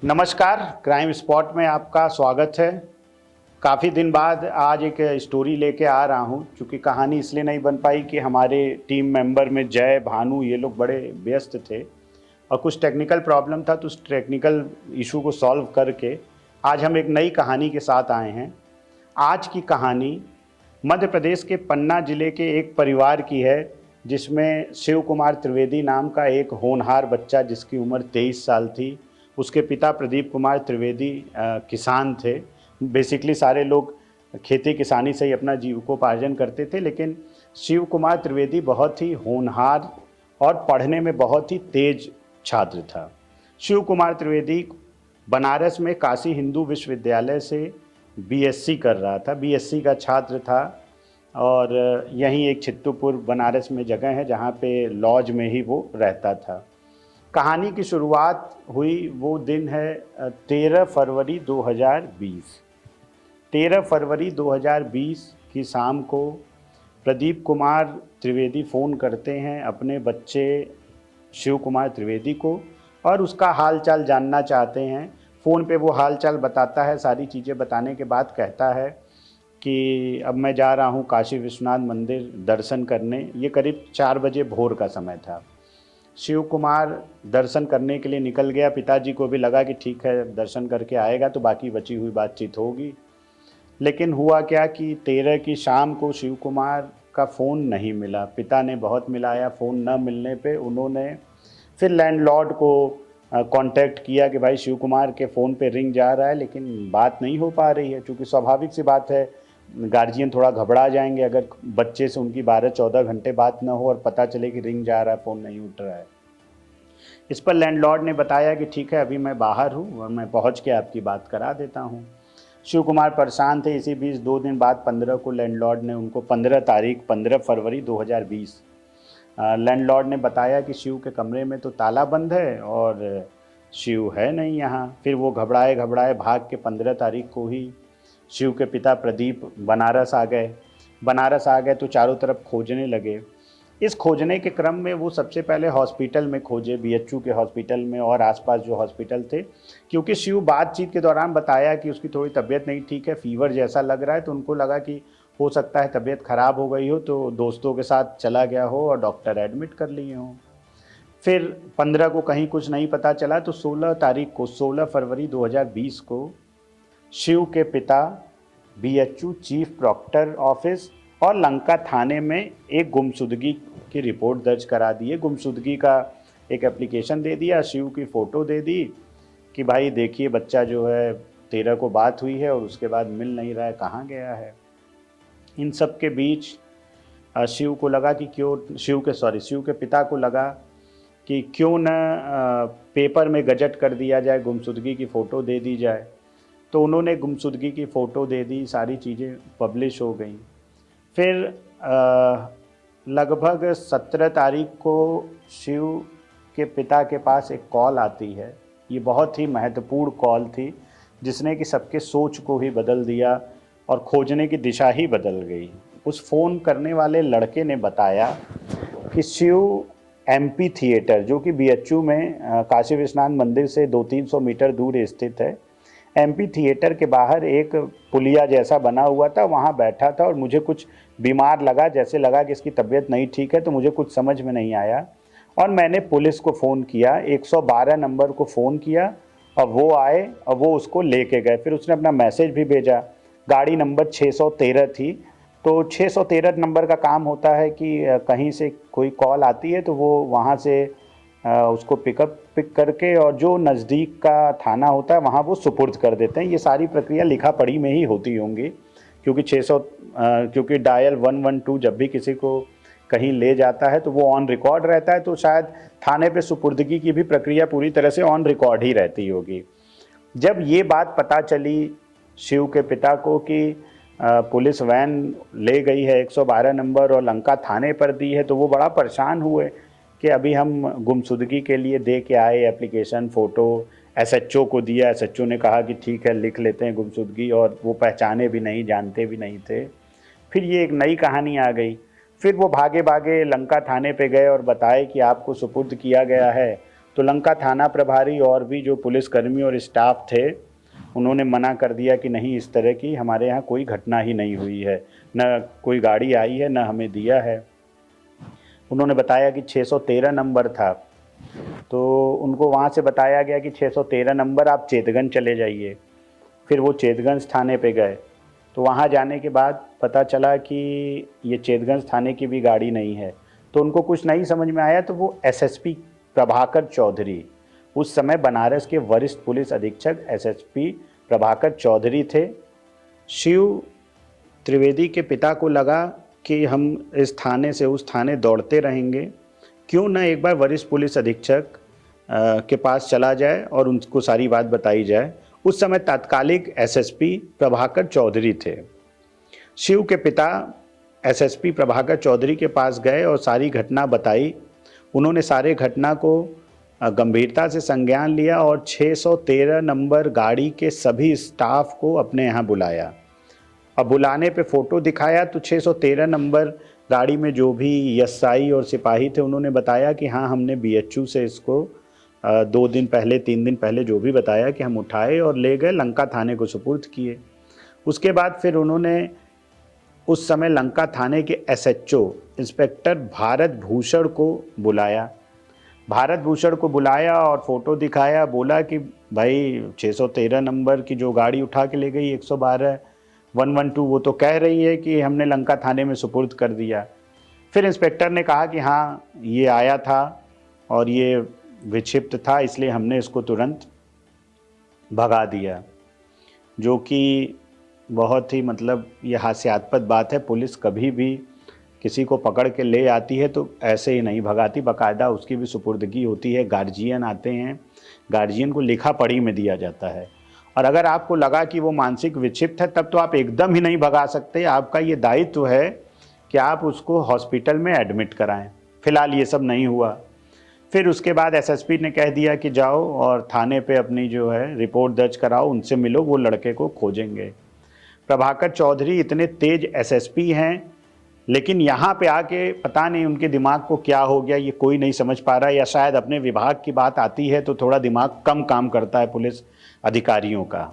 नमस्कार, crime spot में आपका स्वागत है। काफ़ी दिन बाद आज एक स्टोरी लेके आ रहा हूँ, क्योंकि कहानी इसलिए नहीं बन पाई कि हमारे टीम मेंबर में जय, भानु ये लोग बड़े व्यस्त थे और कुछ टेक्निकल प्रॉब्लम था, तो उस टेक्निकल इशू को सॉल्व करके आज हम एक नई कहानी के साथ आए हैं। आज की कहानी मध्य प्रदेश के पन्ना जिले के एक परिवार की है, जिसमें शिव कुमार त्रिवेदी नाम का एक होनहार बच्चा, जिसकी उम्र 23 साल थी। उसके पिता प्रदीप कुमार त्रिवेदी किसान थे। बेसिकली सारे लोग खेती किसानी से ही अपना जीविकोपार्जन करते थे, लेकिन शिव कुमार त्रिवेदी बहुत ही होनहार और पढ़ने में बहुत ही तेज छात्र था। शिव कुमार त्रिवेदी बनारस में काशी हिंदू विश्वविद्यालय से बीएससी कर रहा था, बीएससी का छात्र था। और यहीं एक चित्तूपुर बनारस में जगह है जहाँ पे लॉज में ही वो रहता था। कहानी की शुरुआत हुई, वो दिन है 13 फरवरी 2020। 13 फरवरी 2020 की शाम को प्रदीप कुमार त्रिवेदी फ़ोन करते हैं अपने बच्चे शिव कुमार त्रिवेदी को और उसका हाल चाल जानना चाहते हैं। फ़ोन पे वो हाल चाल बताता है। सारी चीज़ें बताने के बाद कहता है कि अब मैं जा रहा हूँ काशी विश्वनाथ मंदिर दर्शन करने। ये करीब 4 बजे भोर का समय था। शिव कुमार दर्शन करने के लिए निकल गया। पिताजी को भी लगा कि ठीक है, दर्शन करके आएगा तो बाकी बची हुई बातचीत होगी। लेकिन हुआ क्या कि 13 की शाम को शिव कुमार का फ़ोन नहीं मिला। पिता ने बहुत मिलाया, फ़ोन न मिलने पे उन्होंने फिर लैंडलॉर्ड को कांटेक्ट किया कि भाई शिव कुमार के फ़ोन पे रिंग जा रहा है लेकिन बात नहीं हो पा रही है। चूँकि स्वाभाविक सी बात है, गार्जियन थोड़ा घबरा जाएंगे अगर बच्चे से उनकी 12-14 घंटे बात न हो और पता चले कि रिंग जा रहा है, फ़ोन नहीं उठ रहा है। इस पर लैंडलॉर्ड ने बताया कि ठीक है, अभी मैं बाहर हूँ और मैं पहुँच के आपकी बात करा देता हूँ। शिव कुमार परेशान थे। इसी बीच 2 दिन बाद 15 को लैंडलॉर्ड ने उनको 15 फरवरी 2020 लैंडलॉर्ड ने बताया कि शिव के कमरे में तो ताला बंद है और शिव है नहीं यहाँ। फिर वो घबराए घबराए भाग के 15 तारीख को ही शिव के पिता प्रदीप बनारस आ गए। बनारस आ गए तो चारों तरफ खोजने लगे। इस खोजने के क्रम में वो सबसे पहले हॉस्पिटल में खोजे, बीएचयू के हॉस्पिटल में और आसपास जो हॉस्पिटल थे, क्योंकि शिव बातचीत के दौरान बताया कि उसकी थोड़ी तबीयत नहीं ठीक है, फीवर जैसा लग रहा है। तो उनको लगा कि हो सकता है तबीयत ख़राब हो गई हो, तो दोस्तों के साथ चला गया हो और डॉक्टर एडमिट कर लिए हों। फिर 15 को कहीं कुछ नहीं पता चला तो 16 तारीख को 16 फरवरी 2020 को शिव के पिता बीएचयू चीफ प्रॉक्टर ऑफिस और लंका थाने में एक गुमशुदगी की रिपोर्ट दर्ज करा दी है। गुमशुदगी का एक एप्लीकेशन दे दिया, शिव की फ़ोटो दे दी कि भाई देखिए बच्चा जो है 13 को बात हुई है और उसके बाद मिल नहीं रहा है, कहाँ गया है। इन सब के बीच शिव को लगा कि क्यों शिव के पिता को लगा कि क्यों न पेपर में गजट कर दिया जाए, गुमशुदगी की फ़ोटो दे दी जाए। तो उन्होंने गुमशुदगी की फ़ोटो दे दी, सारी चीज़ें पब्लिश हो गई। फिर लगभग 17 तारीख को शिव के पिता के पास एक कॉल आती है। ये बहुत ही महत्वपूर्ण कॉल थी, जिसने कि सबके सोच को ही बदल दिया और खोजने की दिशा ही बदल गई। उस फ़ोन करने वाले लड़के ने बताया कि शिव एमपी थिएटर, जो कि बीएचयू में काशी विश्वनाथ मंदिर से 200-300 मीटर दूर स्थित है, एमपी थिएटर के बाहर एक पुलिया जैसा बना हुआ था, वहाँ बैठा था और मुझे कुछ बीमार लगा, जैसे लगा कि इसकी तबीयत नहीं ठीक है। तो मुझे कुछ समझ में नहीं आया और मैंने पुलिस को फ़ोन किया, 112 नंबर को फ़ोन किया और वो आए और वो उसको लेके गए। फिर उसने अपना मैसेज भी भेजा। गाड़ी नंबर 613 थी। तो 613 नंबर का काम होता है कि कहीं से कोई कॉल आती है तो वो वहाँ से उसको पिक करके और जो नज़दीक का थाना होता है वहाँ वो सुपुर्द कर देते हैं। ये सारी प्रक्रिया लिखा पढ़ी में ही होती होंगी, क्योंकि क्योंकि डायल 112 जब भी किसी को कहीं ले जाता है तो वो ऑन रिकॉर्ड रहता है, तो शायद थाने पे सुपुर्दगी की भी प्रक्रिया पूरी तरह से ऑन रिकॉर्ड ही रहती होगी। जब ये बात पता चली शिव के पिता को कि पुलिस वैन ले गई है 112 नंबर और लंका थाने पर दी है, तो वो बड़ा परेशान हुए कि अभी हम गुमशुदगी के लिए दे के आए एप्लीकेशन, फ़ोटो एसएचओ को दिया। एसएचओ ने कहा कि ठीक है, लिख लेते हैं गुमशुदगी, और वो पहचाने भी नहीं, जानते भी नहीं थे। फिर ये एक नई कहानी आ गई। फिर वो भागे भागे लंका थाने पे गए और बताए कि आपको सुपुर्द किया गया है। तो लंका थाना प्रभारी और भी जो पुलिसकर्मी और स्टाफ थे, उन्होंने मना कर दिया कि नहीं, इस तरह की हमारे यहाँ कोई घटना ही नहीं हुई है, न कोई गाड़ी आई है, न हमें दिया है। उन्होंने बताया कि 613 नंबर था, तो उनको वहाँ से बताया गया कि 613 नंबर आप चेतगंज चले जाइए। फिर वो चेतगंज थाने पे गए, तो वहाँ जाने के बाद पता चला कि ये चेतगंज थाने की भी गाड़ी नहीं है। तो उनको कुछ नहीं समझ में आया, तो वो एसएसपी प्रभाकर चौधरी, उस समय बनारस के वरिष्ठ पुलिस अधीक्षक एसएसपी प्रभाकर चौधरी थे। शिव त्रिवेदी के पिता को लगा कि हम इस थाने से उस थाने दौड़ते रहेंगे, क्यों न एक बार वरिष्ठ पुलिस अधीक्षक के पास चला जाए और उनको सारी बात बताई जाए। उस समय तात्कालिक एसएसपी प्रभाकर चौधरी थे। शिव के पिता एसएसपी प्रभाकर चौधरी के पास गए और सारी घटना बताई। उन्होंने सारे घटना को गंभीरता से संज्ञान लिया और 613 नंबर गाड़ी के सभी स्टाफ को अपने यहाँ बुलाया। अब बुलाने पे फ़ोटो दिखाया तो 613 नंबर गाड़ी में जो भी एसआई और सिपाही थे, उन्होंने बताया कि हाँ, हमने बीएचयू से इसको 2 दिन पहले 3 दिन पहले जो भी बताया कि हम उठाए और ले गए लंका थाने को सुपुर्द किए। उसके बाद फिर उन्होंने उस समय लंका थाने के एसएचओ इंस्पेक्टर भारत भूषण को बुलाया। भारत भूषण को बुलाया और फ़ोटो दिखाया, बोला कि भाई 613 नंबर की जो गाड़ी उठा के ले गई 112 112, वो तो कह रही है कि हमने लंका थाने में सुपुर्द कर दिया। फिर इंस्पेक्टर ने कहा कि हाँ, ये आया था और ये विक्षिप्त था, इसलिए हमने इसको तुरंत भगा दिया, जो कि बहुत ही मतलब ये हास्यास्पद बात है। पुलिस कभी भी किसी को पकड़ के ले आती है तो ऐसे ही नहीं भगाती, बाकायदा उसकी भी सुपुर्दगी होती है, गार्जियन आते हैं, गार्जियन को लिखा पढ़ी में दिया जाता है। और अगर आपको लगा कि वो मानसिक विक्षिप्त है, तब तो आप एकदम ही नहीं भगा सकते। आपका ये दायित्व है कि आप उसको हॉस्पिटल में एडमिट कराएं। फिलहाल ये सब नहीं हुआ। फिर उसके बाद एसएसपी ने कह दिया कि जाओ और थाने पे अपनी जो है रिपोर्ट दर्ज कराओ, उनसे मिलो, वो लड़के को खोजेंगे। प्रभाकर चौधरी इतने तेज एसएसपी हैं, लेकिन यहाँ पे आके पता नहीं उनके दिमाग को क्या हो गया, ये कोई नहीं समझ पा रहा है। या शायद अपने विभाग की बात आती है तो थोड़ा दिमाग कम काम करता है पुलिस अधिकारियों का।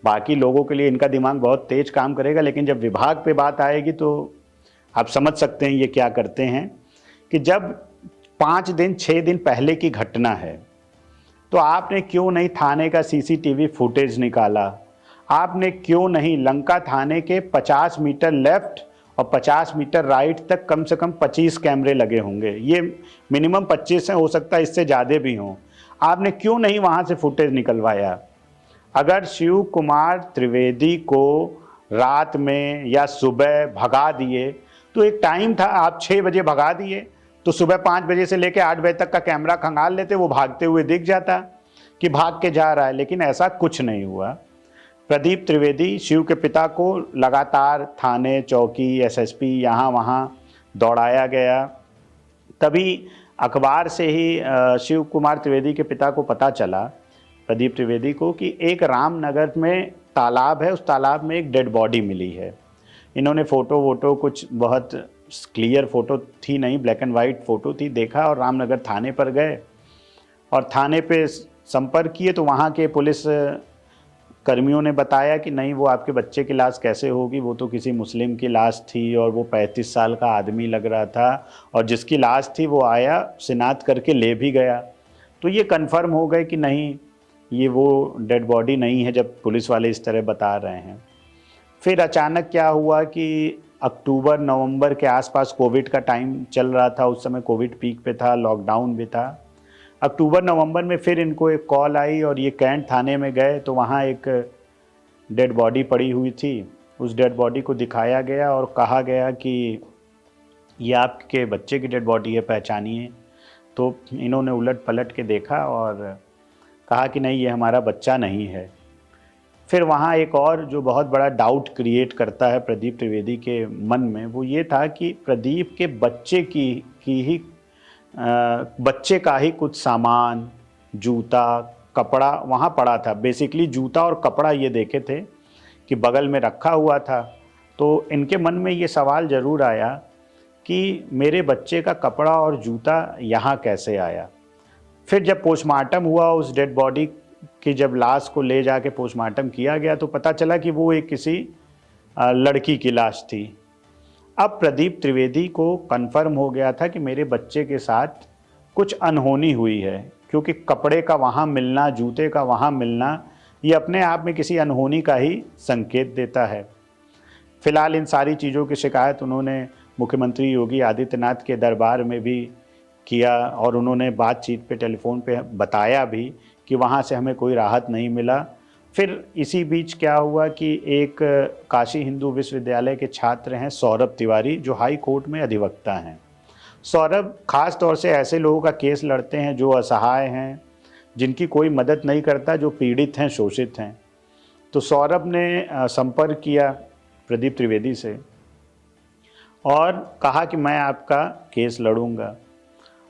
बाकी लोगों के लिए इनका दिमाग बहुत तेज काम करेगा, लेकिन जब विभाग पे बात आएगी तो आप समझ सकते हैं ये क्या करते हैं कि जब 5 दिन 6 दिन पहले की घटना है, तो आपने क्यों नहीं थाने का सीसीटीवी फुटेज निकाला? आपने क्यों नहीं लंका थाने के 50 मीटर लेफ्ट और 50 मीटर राइट तक कम से कम 25 कैमरे लगे होंगे, ये मिनिमम 25 है, हो सकता है इससे ज़्यादा भी हों। आपने क्यों नहीं वहाँ से फुटेज निकलवाया? अगर शिव कुमार त्रिवेदी को रात में या सुबह भगा दिए, तो एक टाइम था, आप 6 बजे भगा दिए तो सुबह 5 बजे से लेकर 8 बजे तक का कैमरा खंगाल लेते, वो भागते हुए दिख जाता कि भाग के जा रहा है। लेकिन ऐसा कुछ नहीं हुआ। प्रदीप त्रिवेदी शिव के पिता को लगातार थाने, चौकी, एसएसपी यहाँ वहाँ दौड़ाया गया। तभी अखबार से ही शिव कुमार त्रिवेदी के पिता को पता चला, प्रदीप त्रिवेदी को, कि एक रामनगर में तालाब है, उस तालाब में एक डेड बॉडी मिली है। इन्होंने फ़ोटो वोटो, कुछ बहुत क्लियर फ़ोटो थी नहीं, ब्लैक एंड वाइट फ़ोटो थी, देखा और रामनगर थाने पर गए और थाने पे संपर्क किए। तो वहाँ के पुलिस कर्मियों ने बताया कि नहीं, वो आपके बच्चे की लाश कैसे होगी, वो तो किसी मुस्लिम की लाश थी और वो 35 साल का आदमी लग रहा था, और जिसकी लाश थी वो आया, शिनाख्त करके ले भी गया। तो ये कंफर्म हो गए कि नहीं, ये वो डेड बॉडी नहीं है, जब पुलिस वाले इस तरह बता रहे हैं। फिर अचानक क्या हुआ कि अक्टूबर नवंबर के आसपास कोविड का टाइम चल रहा था, उस समय कोविड पीक पे था, लॉकडाउन भी था। अक्टूबर नवंबर में फिर इनको एक कॉल आई और ये कैंट थाने में गए, तो वहाँ एक डेड बॉडी पड़ी हुई थी। उस डेड बॉडी को दिखाया गया और कहा गया कि ये आपके बच्चे की डेड बॉडी है, पहचानिए। तो इन्होंने उलट पलट के देखा और कहा कि नहीं, ये हमारा बच्चा नहीं है। फिर वहाँ एक और जो बहुत बड़ा डाउट क्रिएट करता है प्रदीप त्रिवेदी के मन में, वो ये था कि प्रदीप के बच्चे का ही कुछ सामान, जूता, कपड़ा वहाँ पड़ा था। बेसिकली जूता और कपड़ा ये देखे थे कि बगल में रखा हुआ था। तो इनके मन में ये सवाल ज़रूर आया कि मेरे बच्चे का कपड़ा और जूता यहाँ कैसे आया। फिर जब पोस्टमार्टम हुआ उस डेड बॉडी की, जब लाश को ले जाके पोस्टमार्टम किया गया तो पता चला कि वो एक किसी लड़की की लाश थी। अब प्रदीप त्रिवेदी को कन्फर्म हो गया था कि मेरे बच्चे के साथ कुछ अनहोनी हुई है, क्योंकि कपड़े का वहाँ मिलना, जूते का वहाँ मिलना, ये अपने आप में किसी अनहोनी का ही संकेत देता है। फिलहाल इन सारी चीज़ों की शिकायत उन्होंने मुख्यमंत्री योगी आदित्यनाथ के दरबार में भी किया और उन्होंने बातचीत पे, टेलीफोन पे बताया भी कि वहाँ से हमें कोई राहत नहीं मिला। फिर इसी बीच क्या हुआ कि एक काशी हिंदू विश्वविद्यालय के छात्र हैं सौरभ तिवारी, जो हाई कोर्ट में अधिवक्ता हैं। सौरभ खास तौर से ऐसे लोगों का केस लड़ते हैं जो असहाय हैं, जिनकी कोई मदद नहीं करता, जो पीड़ित हैं, शोषित हैं। तो सौरभ ने संपर्क किया प्रदीप त्रिवेदी से और कहा कि मैं आपका केस लड़ूंगा।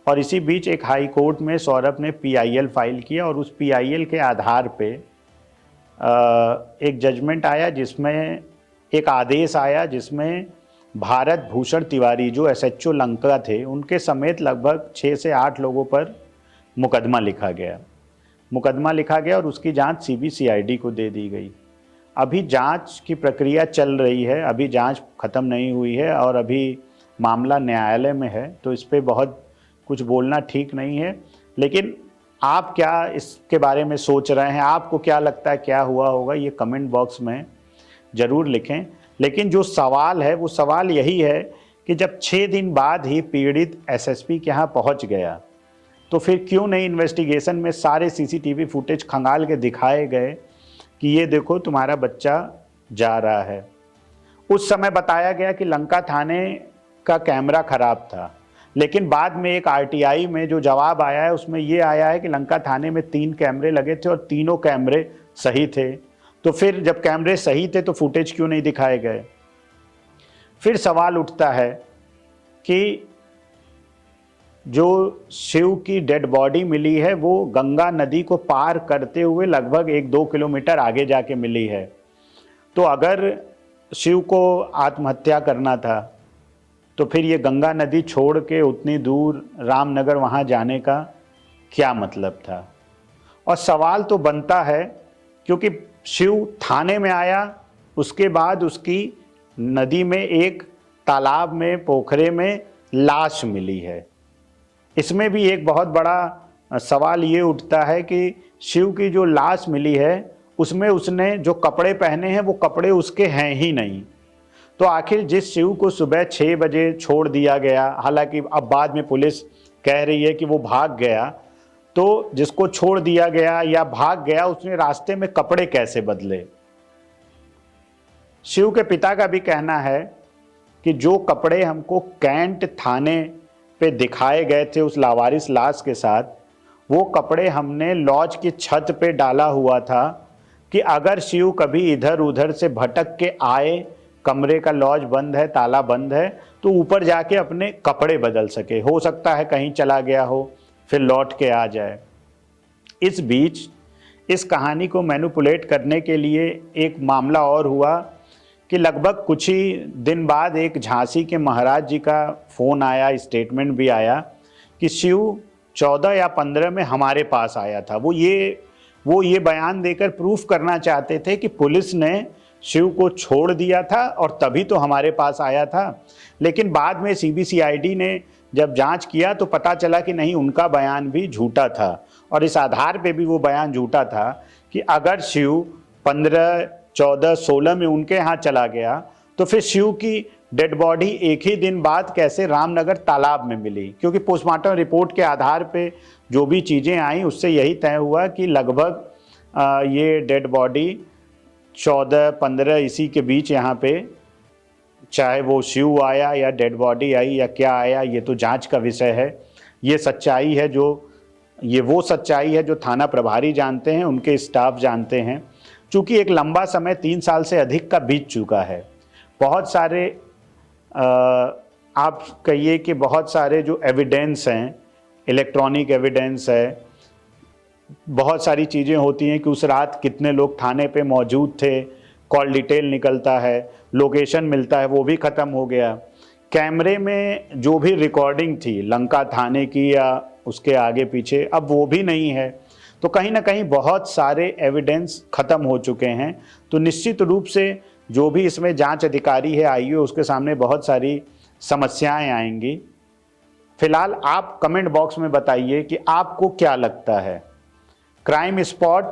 और इसी बीच एक हाई कोर्ट में सौरभ ने PIL फाइल किया और उस PIL के आधार पे एक जजमेंट आया, जिसमें एक आदेश आया जिसमें भारत भूषण तिवारी, जो SHO लंका थे, उनके समेत लगभग 6 से 8 लोगों पर मुकदमा लिखा गया और उसकी जांच CBCID को दे दी गई। अभी जांच की प्रक्रिया चल रही है, अभी जांच ख़त्म नहीं हुई है और अभी मामला न्यायालय में है, तो इस पे बहुत कुछ बोलना ठीक नहीं है। लेकिन आप क्या इसके बारे में सोच रहे हैं, आपको क्या लगता है क्या हुआ होगा, ये कमेंट बॉक्स में ज़रूर लिखें। लेकिन जो सवाल है वो सवाल यही है कि जब 6 दिन बाद ही पीड़ित SSP के यहाँ पहुँच गया, तो फिर क्यों नहीं इन्वेस्टिगेशन में सारे CCTV फुटेज खंगाल के दिखाए गए कि ये देखो तुम्हारा बच्चा जा रहा है। उस समय बताया गया कि लंका थाने का कैमरा खराब था, लेकिन बाद में एक RTI में जो जवाब आया है उसमें ये आया है कि लंका थाने में 3 कैमरे लगे थे और तीनों कैमरे सही थे। तो फिर जब कैमरे सही थे तो फुटेज क्यों नहीं दिखाए गए? फिर सवाल उठता है कि जो शिव की डेड बॉडी मिली है वो गंगा नदी को पार करते हुए लगभग 1-2 किलोमीटर आगे जाके मिली है। तो अगर शिव को आत्महत्या करना था तो फिर ये गंगा नदी छोड़ के उतनी दूर रामनगर वहाँ जाने का क्या मतलब था? और सवाल तो बनता है क्योंकि शिव थाने में आया, उसके बाद उसकी नदी में एक तालाब में, पोखरे में लाश मिली है। इसमें भी एक बहुत बड़ा सवाल ये उठता है कि शिव की जो लाश मिली है उसमें उसने जो कपड़े पहने हैं वो कपड़े उसके हैं ही नहीं। तो आखिर जिस शिव को सुबह 6 बजे छोड़ दिया गया, हालांकि अब बाद में पुलिस कह रही है कि वो भाग गया, तो जिसको छोड़ दिया गया या भाग गया उसने रास्ते में कपड़े कैसे बदले? शिव के पिता का भी कहना है कि जो कपड़े हमको कैंट थाने पे दिखाए गए थे उस लावारिस लाश के साथ, वो कपड़े हमने लॉज की छत पे डाला हुआ था कि अगर शिव कभी इधर उधर से भटक के आए, कमरे का लॉज बंद है, ताला बंद है, तो ऊपर जाके अपने कपड़े बदल सके। हो सकता है कहीं चला गया हो फिर लौट के आ जाए। इस बीच इस कहानी को मैनिपुलेट करने के लिए एक मामला और हुआ कि लगभग कुछ ही दिन बाद एक झांसी के महाराज जी का फ़ोन आया, स्टेटमेंट भी आया कि शिव 14 या 15 में हमारे पास आया था। वो ये बयान देकर प्रूफ करना चाहते थे कि पुलिस ने शिव को छोड़ दिया था और तभी तो हमारे पास आया था। लेकिन बाद में CBCID ने जब जांच किया तो पता चला कि नहीं, उनका बयान भी झूठा था और इस आधार पे भी वो बयान झूठा था कि अगर शिव 15, 14, 16 में उनके यहाँ चला गया तो फिर शिव की डेड बॉडी एक ही दिन बाद कैसे रामनगर तालाब में मिली? क्योंकि पोस्टमार्टम रिपोर्ट के आधार पे जो भी चीज़ें आई उससे यही तय हुआ कि लगभग ये डेड बॉडी 14, 15 इसी के बीच यहाँ पे, चाहे वो शिव आया या डेड बॉडी आई या क्या आया, ये तो जांच का विषय है। ये वो सच्चाई है जो थाना प्रभारी जानते हैं, उनके स्टाफ जानते हैं। चूँकि एक लंबा समय 3 साल से अधिक का बीत चुका है, बहुत सारे आप कहिए कि बहुत सारे जो एविडेंस हैं, इलेक्ट्रॉनिक एविडेंस है, बहुत सारी चीज़ें होती हैं कि उस रात कितने लोग थाने पे मौजूद थे, कॉल डिटेल निकलता है, लोकेशन मिलता है, वो भी ख़त्म हो गया। कैमरे में जो भी रिकॉर्डिंग थी लंका थाने की या उसके आगे पीछे अब वो भी नहीं है, तो कहीं ना कहीं बहुत सारे एविडेंस खत्म हो चुके हैं। तो निश्चित रूप से जो भी इसमें जांच अधिकारी है आईओ, उसके सामने बहुत सारी समस्याएं आएंगी। फिलहाल आप कमेंट बॉक्स में बताइए कि आपको क्या लगता है। क्राइम स्पॉट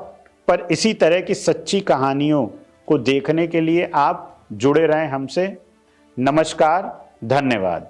पर इसी तरह की सच्ची कहानियों को देखने के लिए आप जुड़े रहें हमसे। नमस्कार, धन्यवाद।